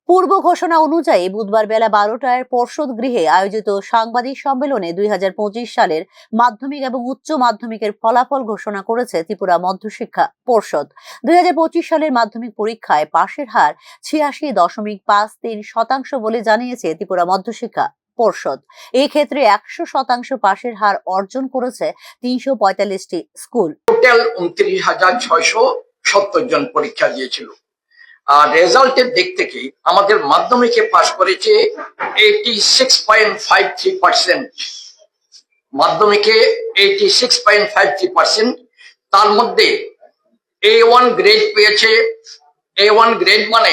পূর্ব ঘোষণা অনুযায়ী বুধবার বেলা 12টায় পর্ষদ গৃহে আয়োজিত সাংবাদিক সম্মেলনে 2025 সালের মাধ্যমিক এবং উচ্চ মাধ্যমিকের ফলাফল ঘোষণা করেছে ত্রিপুরা মধ্যশিক্ষা পর্ষদ। 2025 সালের মাধ্যমিক পরীক্ষায় পাশের হার 86.53% বলে জানিয়েছে ত্রিপুরা মধ্যশিক্ষা পর্ষদ। এই ক্ষেত্রে 100% পাশের হার অর্জন করেছে 345টি স্কুল। টোটাল 29,670 জন পরীক্ষা দিয়েছিল। আর রেজাল্টের দিক থেকে আমাদের মাধ্যমিকে পাশ করেছে 86.53%। মাধ্যমিকে 86.53%। তার মধ্যে A1 গ্রেড পেয়েছে। A1 গ্রেড মানে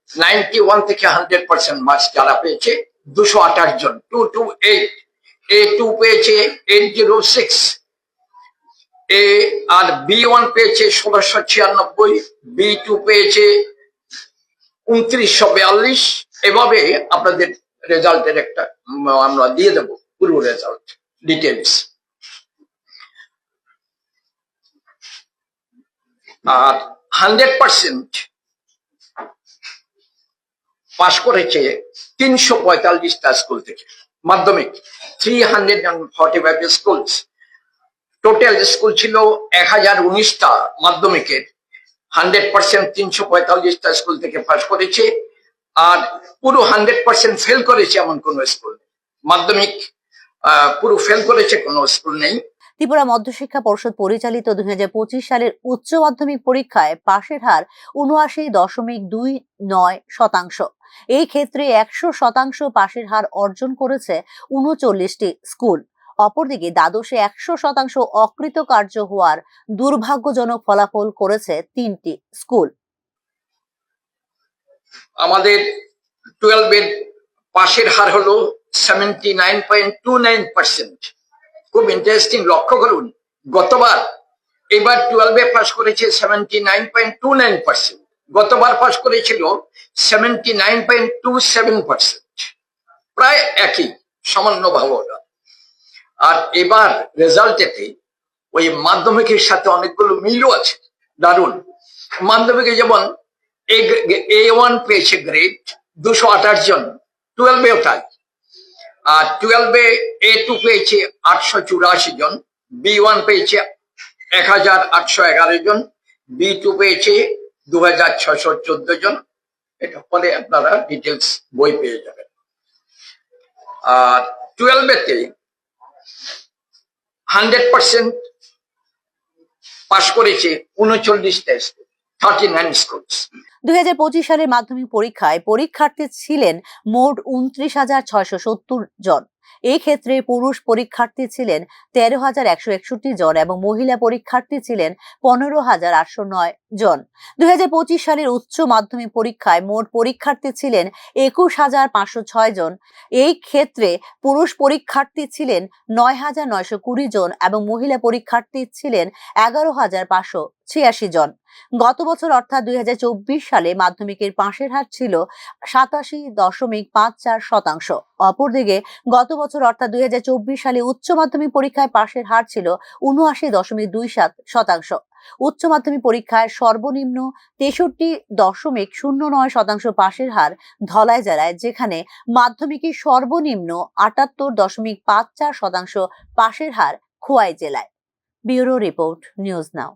91 থেকে 100% মার্কস যারা পেয়েছে 228 জন, 228। A2 পেয়েছে 806। আর B1 পেয়েছে 1696, B2 পেয়েছে 2942। এভাবে আপনাদের রেজাল্টের একটা আমরা দিয়ে দেব পুরো রেজাল্ট ডিটেলস। আর 100% পাশ করেছে 345টা স্কুল থেকে মাধ্যমিক, 345 স্কুলস। টোটাল স্কুল ছিল 1019টা মাধ্যমিকের। 100% 345টা স্কুল থেকে পাশ করেছে। আর পুরো 100% ফেল করেছে এমন কোন স্কুল, মাধ্যমিক পুরো ফেল করেছে কোন স্কুল নেই। ত্রিপুরা মধ্যশিক্ষা পর্ষদ পরিচালিত 2025 সালের উচ্চ মাধ্যমিক পরীক্ষায় পাশের হার 79.29%। এই ক্ষেত্রে 100% পাশের হার অর্জন করেছে 39টি স্কুল। অপরদিকে দ্বাদশে 100% অকৃতকার্য হওয়ার দুর্ভাগ্যজনক ফলাফল করেছে 3টি স্কুল। আমাদের 12-এর পাশের হার হলো 79.29%। খুব ইন্টারেস্টিং, লক্ষ্য করুন গতবার, এবার 12-এ পাশ করেছে 79.29%, গতবার পাশ করেছিল 79.27%। প্রায় একই, সামান্য ভাবনা। আর এবার রেজাল্টেতে ওই মাধ্যমিকের সাথে অনেকগুলো মিলও আছে, দারুণ। মাধ্যমিকে যেমন A1 পেয়েছে গ্রেড 228 জন, 12-এও তাই। আর 12-এ A2 পেয়েছে 884 জন, B1 পেয়েছে 1811 জন, B2 পেয়েছে 2614 জন। এটা পরে আপনারা ডিটেলস বই পেয়ে যাবেন। আর 12-এতে 100% পাশ করেছে 39টা স্কুল, 39 স্কুলস। 2025 সালের মাধ্যমিক পরীক্ষায় পরীক্ষার্থী ছিলেন মোট 29,670 জন। এই ক্ষেত্রে পুরুষ পরীক্ষার্থী ছিলেন 13,161 জন এবং মহিলা পরীক্ষার্থী ছিলেন 15,809 জন। 2025 সালের উচ্চ মাধ্যমিক পরীক্ষায় মোট পরীক্ষার্থী ছিলেন 21,506 জন। এই ক্ষেত্রে পুরুষ পরীক্ষার্থী ছিলেন 9,920 জন এবং মহিলা পরীক্ষার্থী ছিলেন 11,586 জন। গত বছর অর্থাৎ 2024 সালে মাধ্যমিকের পাশের হার ছিল 87.54%। অপরদিকে গত বছর অর্থাৎ 2024 সালে উচ্চ মাধ্যমিক পরীক্ষায় পাশের হার ছিল 79.27%। উচ্চ মাধ্যমিক পরীক্ষায় সর্বনিম্ন 63.09% পাশের হার ধলাই জেলায়, যেখানে মাধ্যমিকে সর্বনিম্ন 78.54% পাশের হার খোয়াই জেলায়। Bureau report, news now.